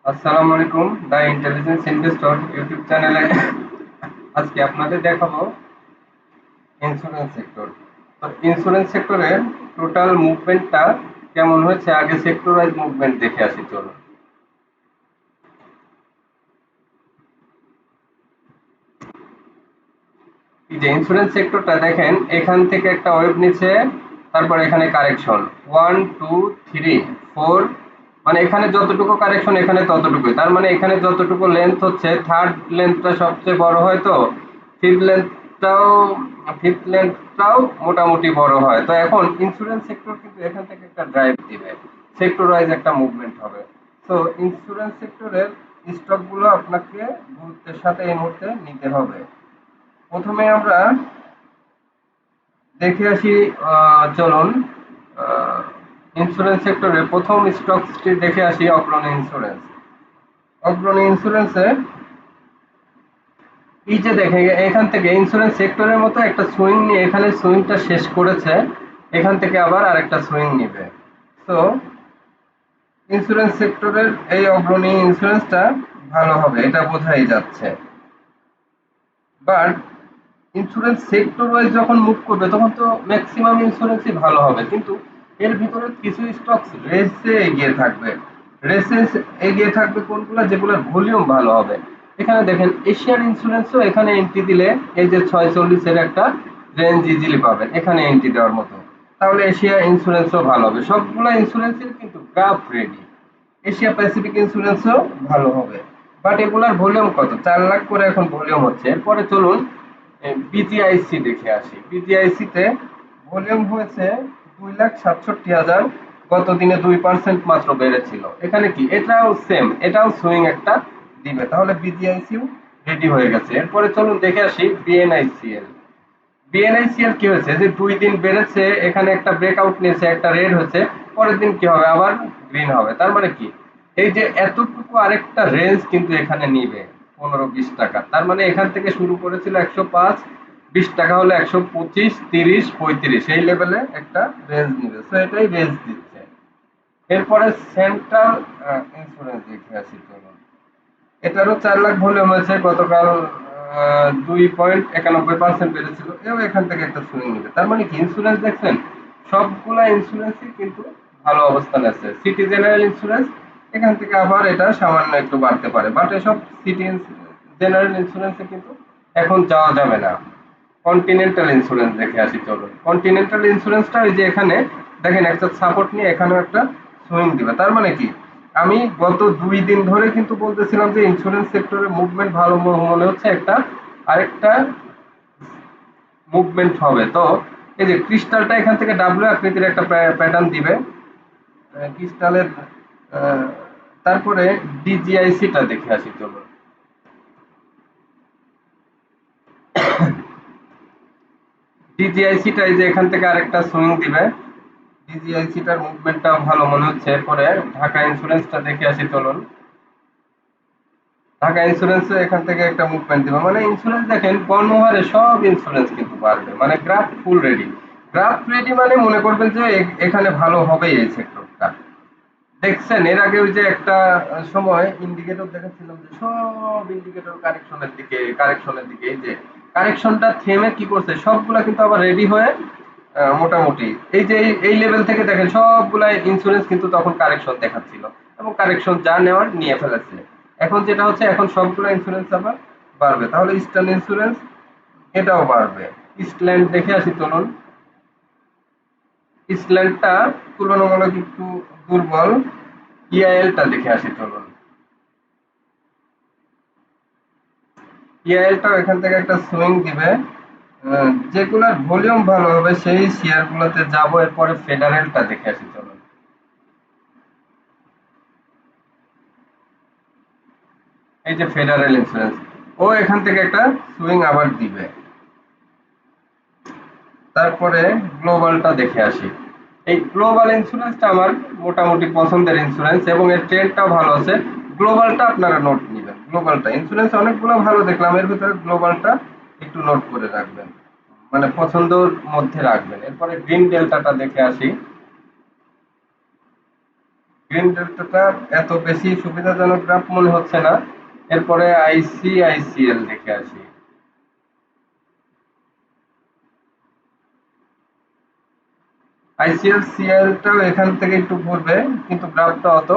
আসসালামু আলাইকুম, the intelligence investor YouTube চ্যানেলে আজকে আপনাদের দেখাবো ইন্স্যুরেন্স সেক্টর। তো ইন্স্যুরেন্স সেক্টরের টোটাল মুভমেন্টটা কেমন হয়েছে, আগে সেক্টর ওয়াইজ মুভমেন্ট দেখে আসি চলুন। এই যে ইন্স্যুরেন্স সেক্টরটা দেখেন, এখান থেকে একটা ওয়েভ নিচ্ছে, তারপর এখানে কারেকশন 1 2 3 4, মানে এখানে যতটুকু কারেকশন এখানে ততটুকুই, তার মানে এখানে যতটুকু লেন্থ হচ্ছে থার্ড লেন্থটা সবচেয়ে বড় হয়, তো ফিফথ লেন্থটাও ফিফথ লেন্থটাও মোটামুটি বড় হয়। তো এখন ইন্স্যুরেন্স সেক্টর কিন্তু এখান থেকে একটা ড্রাইভ দিবে, সেক্টর ওয়াইজ একটা মুভমেন্ট হবে। তো ইন্স্যুরেন্স সেক্টরের স্টকগুলো আপনাকে গুরুত্বের সাথে এই মুহূর্তে নিতে হবে। প্রথমে আমরা দেখে আসি, চলুন ইন্স্যুরেন্স সেক্টরের প্রথম স্টকসটি দেখে আসি, অগ্রণী ইন্স্যুরেন্স। অগ্রণী ইন্স্যুরেন্সে এই যে দেখে এখান থেকে ইন্স্যুরেন্স সেক্টরের মতো একটা সুইং নিয়ে এখানে সুইংটা শেষ করেছে, এখান থেকে আবার আরেকটা সুইং নিবে। তো ইন্স্যুরেন্স সেক্টরের এই অগ্রণী ইন্স্যুরেন্সটা ভালো হবে, এটা বোঝাই যাচ্ছে। বাট ইন্স্যুরেন্স সেক্টর ওয়াইজ যখন মুভ করবে তখন তো ম্যাক্সিমাম ইন্স্যুরেন্সই ভালো হবে, কিন্তু এর ভিতরে কিছু স্টকস রেসে এগিয়ে থাকবে। রেসে এগিয়ে থাকবে কোনগুলো, যেগুলোর ভলিউম ভালো হবে। এখানে দেখেন এশিয়ান ইন্স্যুরেন্সও এখানে এন্ট্রি দিলে এই যে 46-এর একটা রেঞ্জ ইজিলি পাবেন এখানে এন্ট্রি দেওয়ার মতো। তাহলে এশিয়া ইন্স্যুরেন্সও ভালো হবে, সবগুলো ইন্স্যুরেন্সের কিন্তু গ্রাফ রেডি। এশিয়া প্যাসিফিক ইন্স্যুরেন্সও ভালো হবে। বাট এগুলার ভলিউম কত, 4 লাখ করে এখন ভলিউম হচ্ছে। এরপরে চলুন বিজিআইসি দেখে আসি। বিজিআইসি তে ভলিউম হয়েছে 2,67,000, গত দিনে 2% মাত্র বেড়েছিল। এখানে কি, এটাও সেম, এটাও সুইং একটা দিবে, তাহলে বিজিআইসিও রেডি হয়ে গেছে। এরপরে চলুন দেখে আসি বিএনআইসিএল। বিএনআইসিএল কি হয়েছে যে 2 দিন বেড়েছে, এখানে একটা ব্রেকআউট নিয়েছে, একটা রেড হচ্ছে, পরের দিন কি হবে, আবার গ্রিন হবে। তার মানে কি, এই যে এতটুকু আরেকটা রেঞ্জ কিন্তু এখানে নিবে 15-20 টাকা। তার মানে এখান থেকে শুরু করেছিল 105, 20 টাকা হলে 125, 30, 35, এই লেভেলে একটা রেঞ্জ নিবে। তো এটাই রেঞ্জ দিচ্ছে। এরপরে সেন্ট্রাল ইন্স্যুরেন্স দেখে আসি চলুন। এটারও 4 লাখ ভলিউম হয়েছে, গতকাল 2.91% বেড়েছিল, এও এখান থেকে একটা সুইং নিবে। তার মানে কি, ইন্স্যুরেন্স দেখছেন, সবগুলা ইন্স্যুরেন্সই কিন্তু ভালো অবস্থানে আছে। সিটি জেনারেল ইন্স্যুরেন্স এখান থেকে আবার এটা সামান্য একটু বাড়তে পারে, বাট এসব সিটি জেনারেল ইন্স্যুরেন্সে কিন্তু এখন যাওয়া যাবে না। কন্টিনেন্টাল ইন্স্যুরেন্স দেখে আসি চলুন। কন্টিনেন্টাল ইন্স্যুরেন্সটা ওই যে এখানে দেখেন একটা সাপোর্ট নিয়ে এখানেও একটা সুইং দিবে। তার মানে কি, আমি গত 2 দিন ধরে কিন্তু বলতেছিলাম যে ইন্স্যুরেন্স সেক্টরের মুভমেন্ট ভালো মনে হচ্ছে, একটা আরেকটা মুভমেন্ট হবে। তো এই যে ক্রিস্টালটা এখান থেকে ডাব্লিউ আকৃতির একটা প্যাটার্ন দিবে ক্রিস্টালের। আহ, তারপরে ডিজিআইসিটা দেখে আসি চলুন। ডিজিআইসিটা এই যে এখান থেকে আরেকটা সুইং দিবে, ডিজিআইসিটার মুভমেন্টটাও ভালো মনে হচ্ছে। এরপরে ঢাকা ইন্স্যুরেন্সটা দেখে আসি চলুন। ঢাকা ইন্স্যুরেন্সে এখান থেকে একটা মুভমেন্ট দিবে, মানে ইন্স্যুরেন্স দেখেন কর্মহারে সব ইন্স্যুরেন্স কিন্তু বাড়বে, মানে graph full ready. Graph ready মানে মনে করবেন যে এখানে ভালো হবেই এই সেক্টরটা। দেখছেন এর আগে ওই যে একটা সময় ইন্ডিকেটর দেখাচ্ছিলাম যে সব ইন্ডিকেটর কারেকশনের দিকে, এই যে কারেকশনটা থেমে কি করছে, সবগুলা কিন্তু আবার রেডি হয়ে মোটামুটি এই যে এই লেভেল থেকে দেখেন সবগুলা ইন্স্যুরেন্স কিন্তু তখন কারেকশন দেখাচ্ছিল, এবং কারেকশন যা নেওয়ার নিয়ে ফেলেছে। এখন যেটা হচ্ছে, এখন সবগুলা ইন্স্যুরেন্স আবার বাড়বে, তাহলে ইস্টার্ন ইন্স্যুরেন্স এটাও বাড়বে। ইস্টল্যান্ড দেখে আসি চলুন। ইসল্যান্ডটা তুলনামূলক একটু দুর্বল। ইআইএলটা দেখে আসি চলুন। ইআইএলটাও এখান থেকে একটা সুইং দিবে। যেগুলার ভলিউম ভালো হবে সেই শেয়ার গুলোতে যাবো। এরপরে ফেডারেলটা দেখে আসি চলুন। এই যে ফেডারেল ইন্স্যুরেন্স, ও এখান থেকে একটা সুইং আবার দিবে। তারপরে গ্লোবালটা দেখে আসি। এই গ্লোবাল ইন্স্যুরেন্সটা আমার মোটামুটি পছন্দের ইন্স্যুরেন্স, এবং এর ট্রেন্ডটাও ভালো আছে। গ্লোবালটা আপনারা নোট নেবেন, গ্লোবালটা ইন্স্যুরেন্স অনেকগুলো ভালো দেখলাম, এর ভিতরে গ্লোবালটা একটু নোট করে রাখবেন, মানে পছন্দর মধ্যে রাখবেন। এরপরে গ্রিন ডেল্টাটা দেখে আসি। গ্রিন ডেল্টাটা এত বেশি সুবিধাজনক গ্রাফ মনে হচ্ছে না। এরপরে আইসিআইসিএল দেখে আসি। আইসিআইসিএলটাও এখান থেকে একটু ঘুরবে, কিন্তু গ্রাফটা অত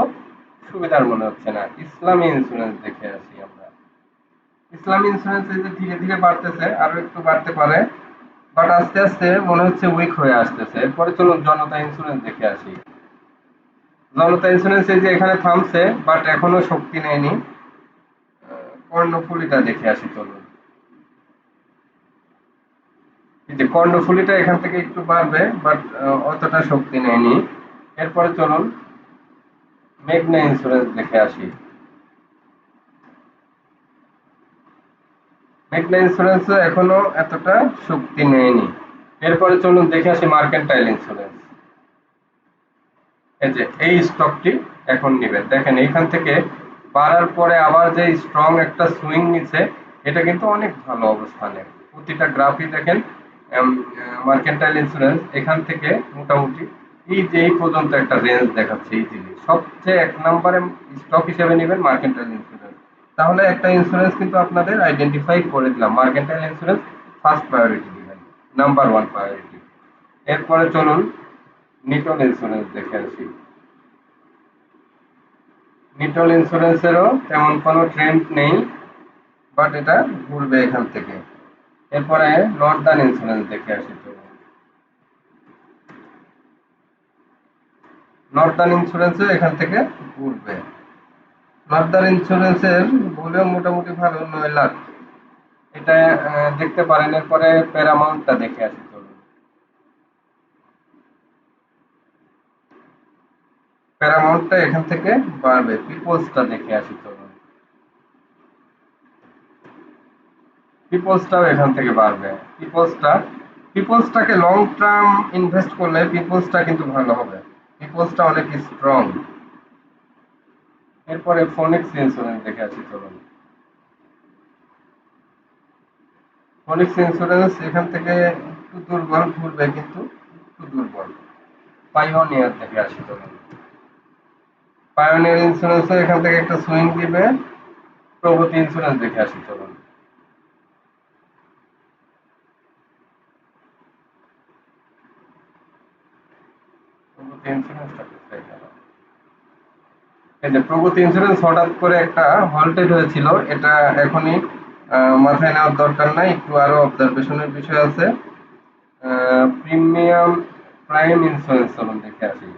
সুবিধার মনে হচ্ছে না। ইসলামী ইন্স্যুরেন্স দেখে আসি আমরা। ইসলামী ইন্স্যুরেন্স এই যে ধীরে ধীরে বাড়তেছে, আরো একটু বাড়তে পারে, বাট আস্তে আস্তে মনে হচ্ছে উইক হয়ে আসতেছে। এরপরে চলুন জনতা ইন্স্যুরেন্স দেখে আসি। জনতা ইন্স্যুরেন্স এই যে এখানে থামছে, বাট এখনো শক্তি নেয়নি। কর্ণফুলীটা দেখে আসি চলুন। এই যে কর্ণফুলীটা এখান থেকে একটু বাড়বে, বাট অতটা শক্তি নেয়নি। এরপরে চলুন মেঘনা ইন্স্যুরেন্স দেখে আসি। মেঘনা ইন্স্যুরেন্স এখনো এতটা শক্তি নেয়নি। এরপরে চলুন দেখে আসি মার্কেন্টাইল ইন্স্যুরেন্স। এই যে এই স্টকটি এখন নিবেন। দেখেন এইখান থেকে বাড়ার পরে আবার যে স্ট্রং একটা সুইং নিচ্ছে, এটা কিন্তু অনেক ভালো অবস্থানে। প্রতিটা গ্রাফই দেখেন মার্কেন্টাইল ইন্স্যুরেন্স এখান থেকে মোটামুটি এই যে এই পর্যন্ত একটা রেঞ্জ দেখাচ্ছে ইজিলি। সবচেয়ে এক নম্বরে স্টক হিসেবে নেবেন মার্কেন্টাইল ইন্স্যুরেন্স। তাহলে একটা ইন্স্যুরেন্স কিন্তু আপনাদের আইডেন্টিফাই করে দিলাম। মার্কেন্টাইল ইন্স্যুরেন্স ফার্স্ট প্রায়োরিটি দিবেন, নাম্বার ওয়ান প্রায়োরিটি। এরপরে চলুন নিটল ইন্স্যুরেন্স দেখে আসি। নিটল ইন্স্যুরেন্সেরও তেমন কোনো ট্রেন্ড নেই, বাট এটা ঘুরবে এখান থেকে। এরপরে নর্দার্ন ইন্স্যুরেন্স দেখে আসি তো। নর্দার্ন ইন্স্যুরেন্সও এখান থেকে ঘুরবে। নর্দার্ন ইন্স্যুরেন্সের ভলিউম মোটামুটি ভালো, 9 লাখ। এটা দেখতে পারেন। এরপরে প্যারামাউন্টটা দেখে আসি চলুন। প্যারামাউন্টটা এখান থেকে বাড়বে। পিপলসটা দেখে আসি চলুন। পিপলসটাও এখান থেকে বাড়বে। পিপলসটাকে লং টার্ম ইনভেস্ট করলে পিপলসটা কিন্তু ভালো হবে। পিপলসটা অনেক স্ট্রং। এরপরে ফোনিক্স ইন্স্যুরেন্স দেখে আসি চলুন। ফোনিক্স ইন্স্যুরেন্স এখান থেকে একটু দুর্বল, ঘুরবে কিন্তু একটু দুর্বল। পাইওনিয়ার দেখে আসি চলুন। পাইওনিয়ার ইন্স্যুরেন্সও এখান থেকে একটা সুইং দিবে। প্রগতি ইন্স্যুরেন্স দেখে আসি চলুন। প্রগতি ইন্স্যুরেন্সটা কোথায় গেল? এই যে প্রগতি ইন্স্যুরেন্স হঠাৎ করে একটা হল্টেড হয়েছিল, এটা এখনই মাথায় নেওয়ার দরকার নাই, একটু আরো অবজারভেশনের বিষয় আছে। প্রিমিয়াম প্রাইম ইন্স্যুরেন্স চলুন দেখে আসি।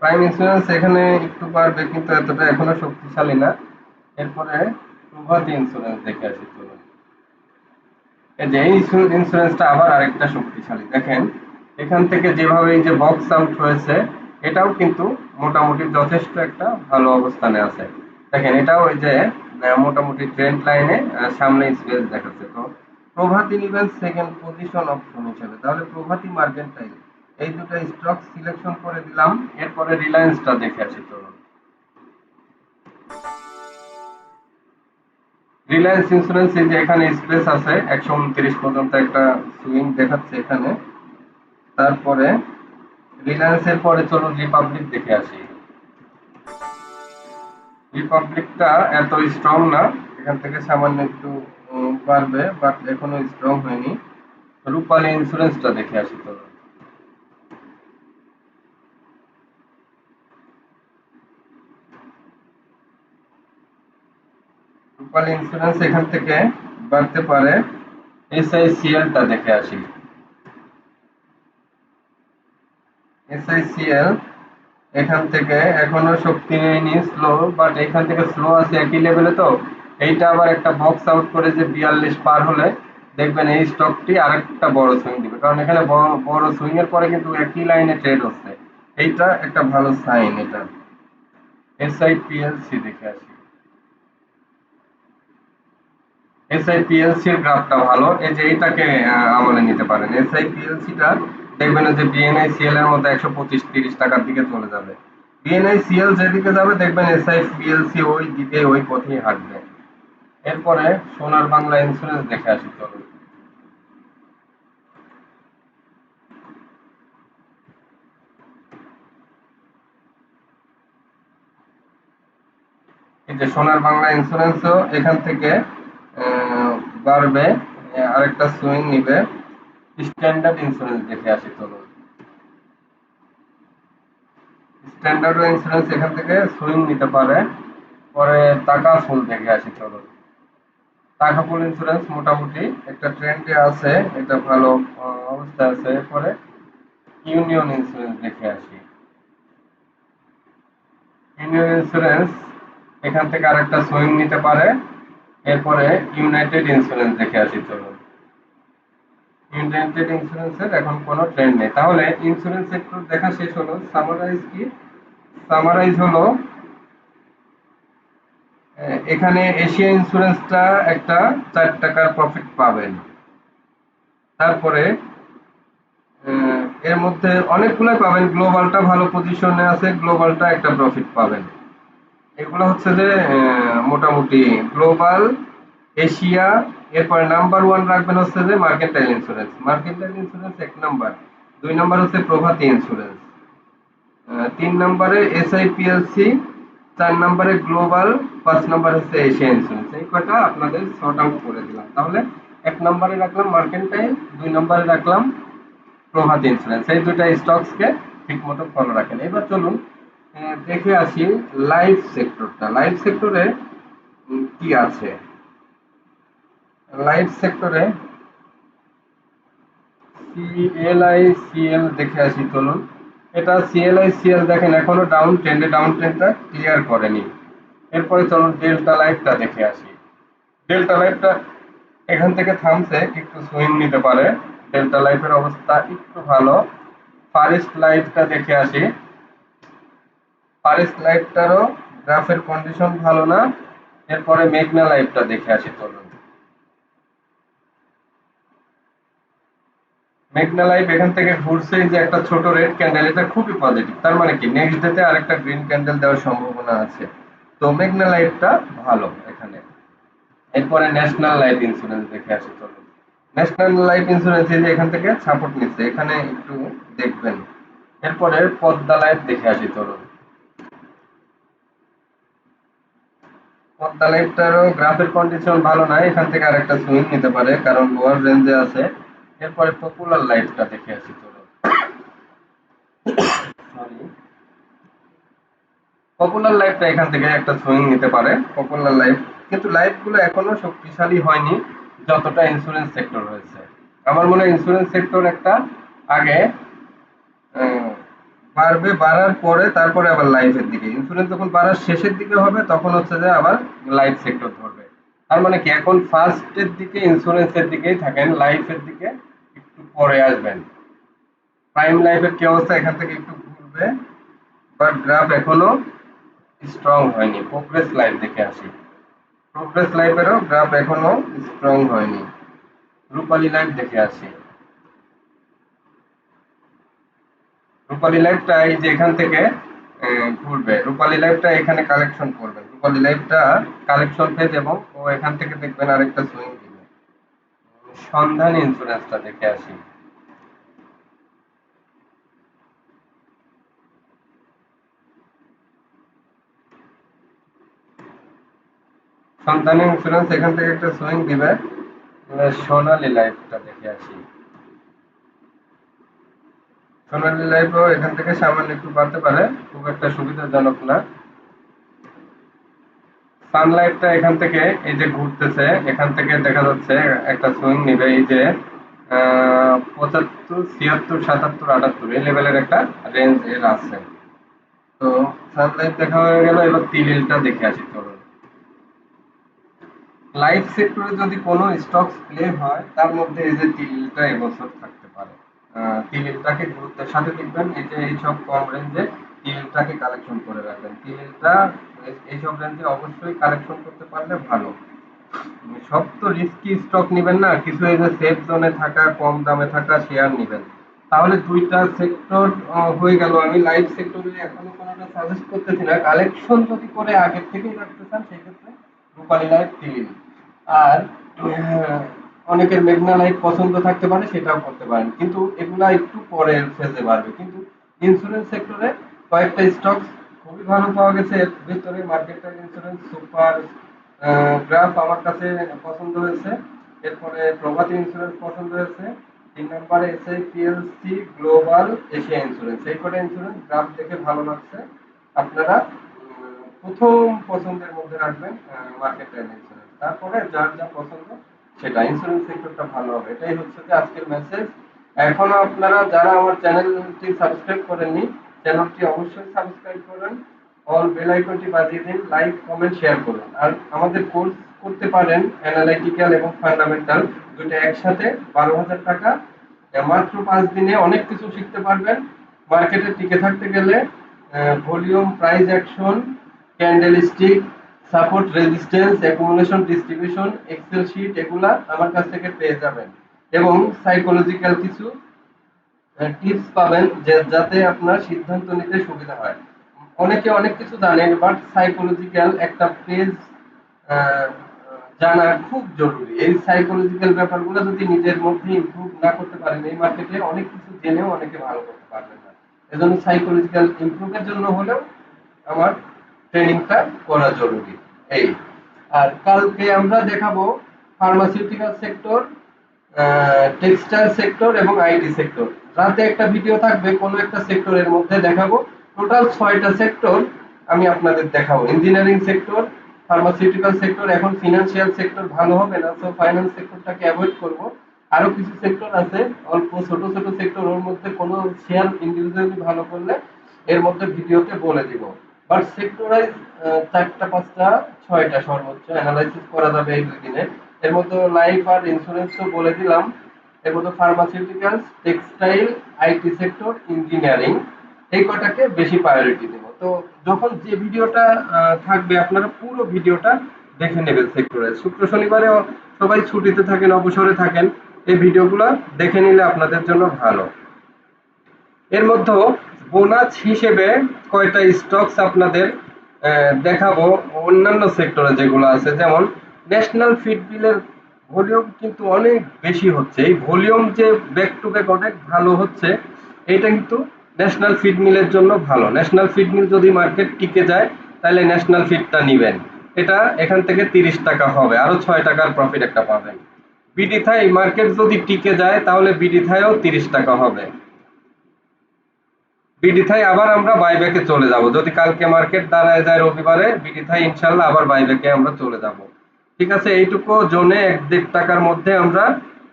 প্রাইম ইন্স্যুরেন্স এখানে একটু বাড়বে, কিন্তু এতটা এখনো শক্তিশালী না। এরপরে প্রভাতী ইন্স্যুরেন্স দেখে আসি চলুন। এই যে এই ইন্স্যুরেন্সটা আবার আরেকটা শক্তিশালী। দেখেন এখান থেকে যেভাবে এই যে বক্স আউট হয়েছে, এটাও কিন্তু মোটামুটি যথেষ্ট একটা ভালো অবস্থানে আছে। দেখেন এটাও ওই যে মোটামুটি ট্রেন্ড লাইনে সামনে স্পেস দেখাচ্ছে। তো প্রভাতী নিবেন সেকেন্ড পজিশন অপশন হিসেবে। তাহলে প্রভাতী মার্কেন্টাইল এই দুটো স্টক সিলেকশন করে দিলাম। এরপরে রিলায়েন্সটা দেখে আসি চলুন। রিলায়েন্স ইন্স্যুরেন্স এই যে এখানে স্পেস আছে 129 পর্যন্ত একটা সুইং দেখাচ্ছে এখানে। তারপরে রিলায়েন্সের পরে চলুন রিপাবলিক দেখে আসি। রিপাবলিকটা এত স্ট্রং না, এখান থেকে সামান্য একটু বাড়বে, বাট এখনো স্ট্রং হয়নি। রূপালী ইন্স্যুরেন্সটা দেখে আসি চলুন। রূপালী ইন্স্যুরেন্স এখান থেকে বাড়তে পারে। এসআইসিএলটা দেখে আসি। এসআইসিএল এখান থেকে এখনো শক্তি নেয়নি, স্লো, বাট এখান থেকে স্লো আছে একই লেভেলে। তো এইটা আবার একটা বক্স আউট করে যে 42 পার হলে দেখবেন এই স্টকটি আরেকটা বড় সুইং দিবে, কারণ এখানে বড় বড় সুইং এর পরে কিন্তু একই লাইনে ট্রেড হচ্ছে। এইটা একটা ভালো সাইন। এটা এসআইপিএলসি দেখে আসি। এসআইপিএলসি এর গ্রাফটা ভালো। এই যে এইটাকে আমলে নিতে পারেন। এসআইপিএলসিটা দেখবেন যে বিএনআইসিএল এর মধ্যে 125-30 টাকার দিকে চলে যাবে। বিএনআইসিএল যেদিকে যাবে দেখবেন এসআইপিএলসি ওই দিকে ওই পথেই হাঁটবে। এরপরে সোনার বাংলা ইন্স্যুরেন্স দেখে আসি চলুন। এই যে সোনার বাংলা ইন্স্যুরেন্সও এখান থেকে বাড়বে, আরেকটা সুইং নিবে। স্ট্যান্ডার্ড ইন্স্যুরেন্স দেখে আসি চলুন। স্ট্যান্ডার্ড ইন্স্যুরেন্স এখান থেকে সুইং নিতে পারে। পরে টাকা ফুল দেখে আসি চলুন। টাকা ফুল ইন্স্যুরেন্স মোটামুটি একটা ট্রেন্ডে আছে, এটা ভালো অবস্থায় আছে। এরপরে ইউনিয়ন ইন্স্যুরেন্স দেখে আসি। ইউনিয়ন ইন্স্যুরেন্স এখান থেকে আরেকটা সুইং নিতে পারে। এরপরে ইউনাইটেড ইন্স্যুরেন্স দেখে আসি চলুন। ইউনাইটেড ইন্স্যুরেন্সের এখন কোনো ট্রেন্ড নেই। তাহলে ইন্স্যুরেন্স সেক্টর দেখা শেষ হলো। সামারাইজ কি? সামারাইজ হলো এখানে এশিয়া ইন্স্যুরেন্সটা একটা 4 টাকার প্রফিট পাবেন। তারপরে এর মধ্যে অনেকগুলোই পাবেন। গ্লোবালটা ভালো পজিশনে আছে, গ্লোবালটা একটা প্রফিট পাবেন। এগুলো হচ্ছে যে মোটামুটি গ্লোবাল, এশিয়া। এরপরে নাম্বার ওয়ান রাখবেন হচ্ছে যে mercantile insurance. Mercantile insurance 1 number. 2 number হচ্ছে প্রভাতী ইন্স্যুরেন্স। 3 নাম্বারে এসআই পিএলসি, 4 নাম্বারে গ্লোবাল, 5 নাম্বার হচ্ছে এশিয়া ইন্স্যুরেন্স। এই কয়টা আপনাদের শর্ট আউট করে দিলাম। তাহলে 1 নাম্বারে রাখলাম মার্কেন্টাইল, 2 নাম্বারে রাখলাম প্রভাতী ইন্স্যুরেন্স। এই দুইটা স্টকসকে ঠিক মতো ফলো রাখেন। এবার চলুন দেখে আসি লাইফ সেক্টরটা। লাইফ সেক্টরে কি আছে? লাইফ সেক্টরে সিএলআইসিএল দেখে আসি চলুন। এটা সিএলআইসিএল দেখেন এখনো ডাউন ট্রেন্ডে, ডাউন ট্রেন্ডটা ক্লিয়ার করেনি। এরপরে চলুন ডেল্টা লাইফটা দেখে আসি। ডেল্টা লাইফটা এখান থেকে থামছে, একটু সুইং নিতে পারে। ডেল্টা লাইফের অবস্থা একটু ভালো। ফারেস্ট লাইফটা দেখে আসি। ফারেস্ট লাইফটারও গ্রাফের কন্ডিশন ভালো না। এরপরে মেঘনা লাইফটা দেখে আসি চলুন। মেঘনা লাইফ এখান থেকে ঘুরছে, যে একটা ছোট রেড ক্যান্ডেল, এটা খুবই পজিটিভ। তার মানে কি নেক্সট ডেতে আরেকটা গ্রিন ক্যান্ডেল দেওয়ার সম্ভাবনা আছে। তো মেঘনা লাইফটা ভালো এখানে। এরপরে ন্যাশনাল লাইফ ইন্স্যুরেন্স দেখে আসি চলুন। ন্যাশনাল লাইফ ইন্স্যুরেন্স এই যে এখান থেকে সাপোর্ট নিচ্ছে, এখানে একটু দেখবেন। এরপরে পদ্মা লাইফ দেখে আসি চলুন। পদ্মা লাইফটারও গ্রাফের কন্ডিশন ভালো নয়, এখান থেকে আরেকটা সুইং নিতে পারে কারণ লোয়ার রেঞ্জে আছে। এরপরে পপুলার লাইফটা দেখে আসি চলুন। সরি, পপুলার লাইফটা এখান থেকে একটা সুইং নিতে পারে। পপুলার লাইফ কিন্তু লাইফগুলো এখনো শক্তিশালী হয়নি যতটা ইন্স্যুরেন্স সেক্টর রয়েছে। আমার মনে হয় ইন্স্যুরেন্স সেক্টর একটা আগে আহ, বাড়বে, বাড়ার পরে তারপরে আবার লাইফের দিকে। ইন্স্যুরেন্স যখন বাড়ার শেষের দিকে হবে তখন হচ্ছে যে আবার লাইফ সেক্টর ধরবে। তার মানে কি এখন ফার্স্টের দিকে ইন্স্যুরেন্সের দিকেই থাকেন, লাইফের দিকে একটু পরে আসবেন। প্রাইম লাইফের কি অবস্থা? এখান থেকে একটু ঘুরবে, বাট গ্রাফ এখনো স্ট্রং হয়নি। প্রোগ্রেস লাইফ দেখে আসি। প্রোগ্রেস লাইফেরও গ্রাফ এখনো স্ট্রং হয়নি। রূপালী লাইফ দেখে আসি। রূপালী লাইফটা এই যে এখান থেকে ঘুরবে। রূপালী লাইফটা এখানে কালেকশন করবে। রূপালী লাইফটা কালেকশন পেজ এবং ও এখান থেকে দেখবেন আরেকটা সুইং দিবে। সন্ধান ইন্স্যুরেন্সটা দেখে আসি। সন্ধান ইন্স্যুরেন্স এখান থেকে একটা সুইং দিবে। সোনালী লাইফটা দেখে আসি। সোনালী লাইফও এখান থেকে সামান্য একটু বাড়তে পারে, খুব একটা সুবিধাজনক না। সানলাইটটা এখান থেকে এই যে ঘুরতেছে, এখান থেকে দেখা যাচ্ছে একটা সুইং নিবে। এই যে 75, 76, 77, 78 এই লেভেলের একটা রেঞ্জ এর আছে। তো সানলাইট দেখা হয়ে গেল। এবার তিলিলটা দেখে আসি চলুন। লাইফ সেক্টরে যদি কোনো স্টকস প্লে হয় তার মধ্যে এই যে তিলিলটা এবছর থাকতে পারে। তিলিলটাকে গুরুত্বের সাথে দেখবেন। এই যে এইসব কম রেঞ্জে তিলিলটাকে কালেকশন করে রাখবেন। তিলিলটা এইসব রেঞ্জে অবশ্যই কালেকশন করতে পারলে ভালো। সব তো রিস্কি স্টক নিবেন না, কিছু এই যে সেফ জোনে থাকা কম দামে থাকা শেয়ার নিবেন। তাহলে দুইটা সেক্টর হয়ে গেল। আমি লাইফ সেক্টরে এখনো কোনোটা সাজেস্ট করতেছি না। কালেকশন যদি করে আগের থেকেই রাখতে চান সেক্ষেত্রে রূপালী লাইফ তিলিল। আর অনেকের মেঘনা লাইফ পছন্দ থাকতে পারে, সেটাও করতে পারেন, কিন্তু এগুলা একটু পরের ফেজে বাড়বে। কিন্তু ইন্স্যুরেন্স সেক্টরে কয়েকটা স্টক খুবই খুবই ভালো পাওয়া গেছে। এর ভিতরে মার্কেটাইল ইন্স্যুরেন্স সুপার গ্রাফ আমার কাছে পছন্দ হয়েছে। এরপরে প্রভাতী ইন্স্যুরেন্স পছন্দ হয়েছে। 3 নম্বরে এসআইপিএলসি গ্লোবাল এশিয়া ইন্স্যুরেন্স। এই কটা ইন্স্যুরেন্স গ্রাফ দেখে ভালো লাগছে। আপনারা প্রথম পছন্দের মধ্যে রাখবেন মার্কেটাইল ইন্স্যুরেন্স। তারপরে যার যা পছন্দ সেটা, ইন্স্যুরেন্স সেক্টরটা ভালো হবে। এটাই হচ্ছে যে আজকের মেসেজ। এখনো আপনারা যারা আমার চ্যানেলটি সাবস্ক্রাইব করেননি, চ্যানেলটি অবশ্যই সাবস্ক্রাইব করুন, অল বেল আইকনটি বাজিয়ে দিন, লাইক কমেন্ট শেয়ার করুন। আর আমাদের কোর্স করতে পারেন অ্যানালাইটিক্যাল এবং ফান্ডামেন্টাল দুটো একসাথে 12,000 টাকা। মাত্র 5 দিনে অনেক কিছু শিখতে পারবেন। মার্কেটে টিকে থাকতে গেলে volume, price action, candlestick, support, resistance, accumulation, distribution, Excel sheet এগুলা আমার কাছ থেকে পেয়ে যাবেন। এবং সাইকোলজিক্যাল কিছু টিপস পাবেন যাতে আপনার সিদ্ধান্ত নিতে সুবিধা হয়। অনেকে অনেক কিছু জানেন, বাট সাইকোলজিক্যাল একটা পেজ জানা খুব জরুরি। এই সাইকোলজিক্যাল ব্যাপারগুলো যদি নিজের মধ্যে ইমপ্রুভ না করতে পারেন, এই মার্কেটে অনেক কিছু জেনেও অনেকে ভালো করতে পারবেন না। এজন্য সাইকোলজিক্যাল ইমপ্রুভের জন্য হলেও আমার ট্রেনিংটা করা জরুরি। এই, আর কালকে আমরা দেখাবো ফার্মাসিউটিক্যাল সেক্টর, টেক্সটাইল সেক্টর এবং আইটি সেক্টর। রাতে একটা ভিডিও থাকবে কোনো একটা সেক্টরের মধ্যে দেখাবো। টোটাল 6টা সেক্টর আমি আপনাদের দেখাবো। ইঞ্জিনিয়ারিং সেক্টর, ফার্মাসিউটিক্যাল সেক্টর, এখন ফিনান্সিয়াল সেক্টর ভালো হবে না, তো ফাইন্যান্স সেক্টরটাকে অ্যাভয়েড করব। আরো কিছু সেক্টর আছে অল্প ছোট ছোট সেক্টর, ওর মধ্যে কোনো শেয়ার ইন্ডিভিজুয়ালি ভালো করলে এর মধ্যে ভিডিওতে বলে দিব। বাট সেক্টর ওয়াইজ 4টা 5টা 6টা সর্বোচ্চ অ্যানালাইসিস করা যাবে এই 2 দিনে। এর মধ্যে লাইফ আর ইন্স্যুরেন্স তো বলে দিলাম। এর মধ্যে pharmaceuticals, textile, IT sector, engineering, এই কটাকে বেশি প্রায়োরিটি দেব। তো যখন যে ভিডিওটা থাকবে আপনারা পুরো ভিডিওটা দেখে নেবেন সেক্টরে। শুক্র শনিবারে সবাই ছুটিতে থাকেন, অবসরে থাকেন, এই ভিডিওগুলো দেখে নিলে আপনাদের জন্য ভালো। এর মধ্যে বোনাস হিসেবে কয়টা স্টকস আপনাদের দেখাবো অন্যান্য সেক্টরে যেগুলো আছে। যেমন ন্যাশনাল ফিড মিলের ভলিউম কিন্তু অনেক বেশি হচ্ছে। এই ভলিউম যে ব্যাক টু ব্যাক অনেক ভালো হচ্ছে, এটা কিন্তু ন্যাশনাল ফিড মিলের জন্য ভালো। ন্যাশনাল ফিড মিল যদি মার্কেট টিকে যায় তাহলে ন্যাশনাল ফিডটা নিবেন। এটা এখান থেকে 30 টাকা হবে, আরো 6 টাকার প্রফিট একটা পাবেন। বিডি থাই মার্কেট যদি টিকে যায় তাহলে বিডি থাইও 30 টাকা হবে। বিডি থাই আবার আমরা বাইব্যাকে চলে যাব। যদি কালকে মার্কেট দাঁড়ায় যায় রবিবারে, বিডি থাই ইনশাল্লাহ আবার বাইব্যাকে আমরা চলে যাব। ঠিক আছে, এইটুকু জোনে 1-1.5 টাকার মধ্যে আমরা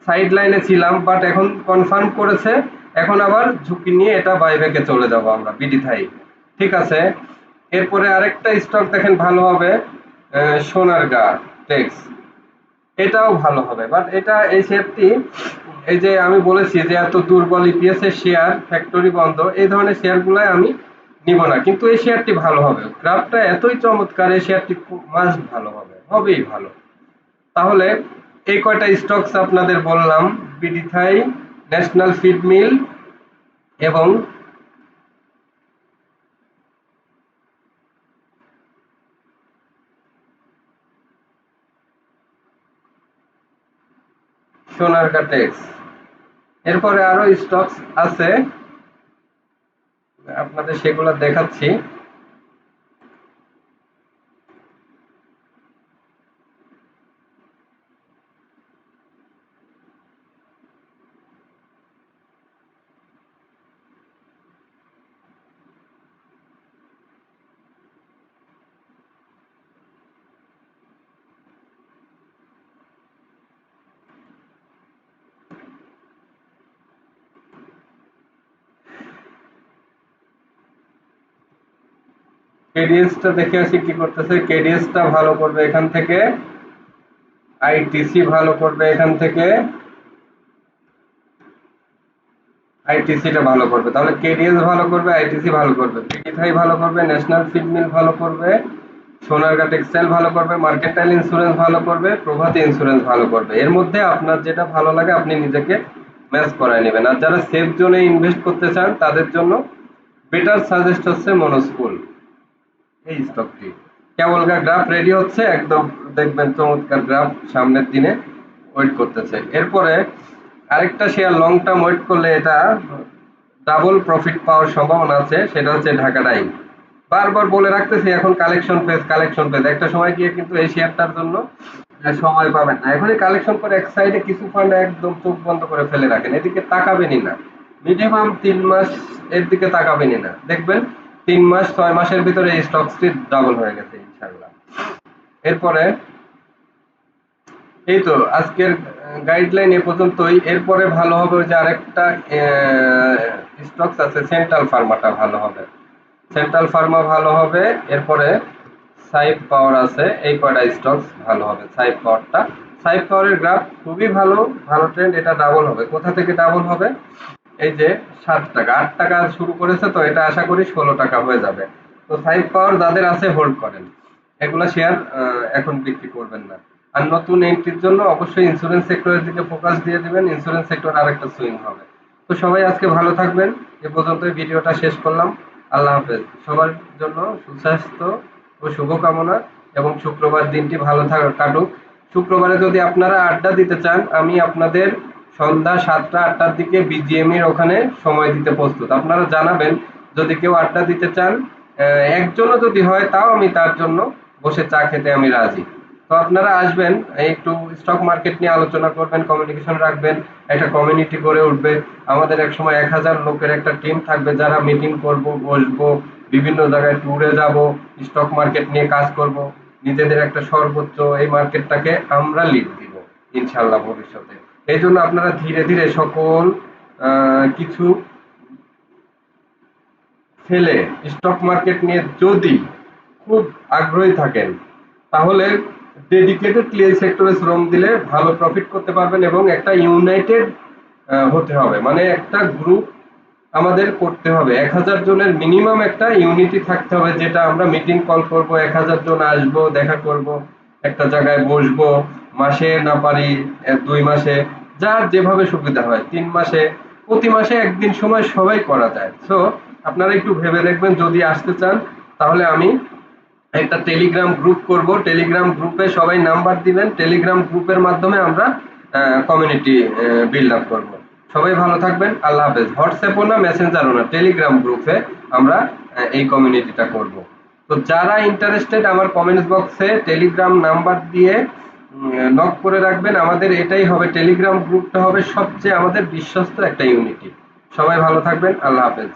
সাইড লাইনে ছিলাম, বাট এখন কনফার্ম করেছে, এখন আবার ঝুঁকি নিয়ে এটা বাইব্যাকে চলে যাব আমরা বিডি থাই। ঠিক আছে, এরপরে আরেকটা স্টক দেখেন ভালো হবে, সোনারগা টেক্স, এটাও ভালো হবে। বাট এটা এই শেয়ারটি, এই যে আমি বলেছি যে এত দুর্বল ইপিএস এর শেয়ার, ফ্যাক্টরি বন্ধ, এই ধরনের শেয়ারগুলো আমি নিব না, কিন্তু এই শেয়ারটি ভালো হবে। গ্রাফটা এতই চমৎকার, এই শেয়ারটি মাস্ট ভালো হবে, হবেই ভালো। তাহলে এই কয়টা স্টকস আপনাদের বললাম, BD Thai, National Feed Mill এবং সোনারগা টেক্স। এরপরে আরো স্টকস আছে, আপনাদের সেগুলো দেখাচ্ছি। কেডিএসটা দেখে আসি কি করতেছে। কেডিএসটা ভালো করবে এখান থেকে, আইটিসি ভালো করবে এখান থেকে, আইটিসিটা ভালো করবে। তাহলে কেডিএস ভালো করবে, আইটিসি ভালো করবে, পিটিথাই ভালো করবে, ন্যাশনাল ফিড মিল ভালো করবে, সোনারগা টেক্সটাইল ভালো করবে, মার্কেন্টাইল ইন্স্যুরেন্স ভালো করবে, প্রভাতী ইন্স্যুরেন্স ভালো করবে। এর মধ্যে আপনার যেটা ভালো লাগে আপনি নিজেকে ম্যাচ করায় নেবেন। আর যারা সেফ জোনে ইনভেস্ট করতে চান তাদের জন্য বেটার সাজেস্ট হচ্ছে মনোস্কুল, এই স্টকটি। কেবল গ্রাফ রেডি হচ্ছে, একদম দেখবেন চমৎকার গ্রাফ সামনের দিনে ওয়েট করতেছে। এরপরে আরেকটা শেয়ার লং টার্ম ওয়েট করলে এটা ডাবল প্রফিট পাওয়ার সম্ভাবনা আছে, সেটা হচ্ছে ঢাকা ডাইং। বারবার বলে রাখতেছি এখন কালেকশন পেজ, কালেকশন পেজ, একটা সময় গিয়ে কিন্তু এই শেয়ারটার জন্য সময় পাবেন না। এখনই কালেকশন করে এক সাইডে কিছু ফান্ড একদম চোখ বন্ধ করে ফেলে রাখেন, এদিকে তাকাবেনই না। মিনিমাম 3 মাস এর দিকে তাকাবেনই না, দেখবেন 3 মাস 6 মাসের ভিতরে এই স্টকসটি ডাবল হয়ে গেছে ইনশাল্লাহ। এরপরে এই তো আজকের গাইডলাইন এ পর্যন্তই। এরপরে ভালো হবে ওই যে আরেকটা স্টকস আছে, সেন্ট্রাল ফার্মাটা ভালো হবে, সেন্ট্রাল ফার্মা ভালো হবে। এরপরে সাইফ পাওয়ার আছে, এই কয়টা স্টকস ভালো হবে। সাইফ পাওয়ারটা, সাইফ পাওয়ারের গ্রাফ খুবই ভালো, ভালো ট্রেন্ড, এটা ডাবল হবে। কোথা থেকে ডাবল হবে? এই যে 7 টাকা 8 টাকা শুরু করেছে, তো এটা আশা করি 16 টাকা হয়ে যাবে। তো সাইফ পাওয়ার যাদের আছে হোল্ড করেন, এগুলা শেয়ার এখন বিক্রি করবেন না। আর নতুন এন্ট্রির জন্য অবশ্যই ইন্স্যুরেন্স সেক্টরের দিকে ফোকাস দিয়ে দিবেন, ইন্স্যুরেন্স সেক্টর আরেকটা সুইং হবে। তো সবাই আজকে ভালো থাকবেন, এ পর্যন্তই ভিডিওটা শেষ করলাম। আল্লাহ হাফেজ। সবার জন্য সুস্বাস্থ্য ও শুভকামনা, এবং শুক্রবার দিনটি ভালো কাটুক। শুক্রবারে যদি আপনারা আড্ডা দিতে চান, আমি আপনাদের সন্ধ্যা 7টা 8টার দিকে বিজিএম এর ওখানে সময় দিতে প্রস্তুত। আপনারা জানাবেন যদি কেউ আড্ডা দিতে চান, একজনও যদি হয় তাও আমি তার জন্য বসে চা খেতে আমি রাজি। তো আপনারা আসবেন, একটু স্টক মার্কেট নিয়ে আলোচনা করবেন, কমিউনিকেশন রাখবেন, একটা কমিউনিটি গড়ে উঠবে। আমাদের একসময় 1000 লোকের একটা টিম থাকবে, যারা মিটিং করব, বসবো, বিভিন্ন জায়গায় ট্যুরে যাব, স্টক মার্কেট নিয়ে কাজ করব, নিজেদের একটা সর্বোচ্চ এই মার্কেটটাকে আমরা লিড দিব ইনশাল্লাহ ভবিষ্যতে। এই জন্য আপনারা ধীরে ধীরে সকল কিছু ফেলে স্টক মার্কেট নিয়ে যদি খুব আগ্রহী থাকেন, তাহলে ডেডিকেটেড ক্লিয়ার সেক্টরে শ্রম দিলে ভালো প্রফিট করতে পারবেন, এবং একটা ইউনাইটেড হতে হবে, মানে একটা গ্রুপ আমাদের করতে হবে। 1000 জনের মিনিমাম একটা ইউনিটি থাকতে হবে, যেটা আমরা মিটিং কল করব, 1000 জন আসবো, দেখা করব, একটা জায়গায় বসবো, মাসে না পারি 2 মাসে, যার যেভাবে সুবিধা হয়, 3 মাসে, প্রতি মাসে একদিন সময় সবাই করা যায়। সো আপনারা একটু ভেবে দেখবেন, যদি আসতে চান তাহলে আমি একটা টেলিগ্রাম গ্রুপ করব, টেলিগ্রাম গ্রুপে সবাই নাম্বার দিবেন, টেলিগ্রাম গ্রুপের মাধ্যমে আমরা কমিউনিটি বিল্ড আপ করব। সবাই ভালো থাকবেন, আল্লাহ হাফেজ। হোয়াটসঅ্যাপও না, মেসেঞ্জারও না, টেলিগ্রাম গ্রুপে আমরা এই কমিউনিটিটা করব। তো যারা ইন্টারেস্টেড আমার কমেন্টস বক্সে টেলিগ্রাম নাম্বার দিয়ে নক করে রাখবেন। আমাদের এটাই হবে, টেলিগ্রাম গ্রুপটা হবে সবচেয়ে আমাদের বিশ্বস্ত একটা ইউনিটি। সবাই ভালো থাকবেন, আল্লাহ হাফেজ।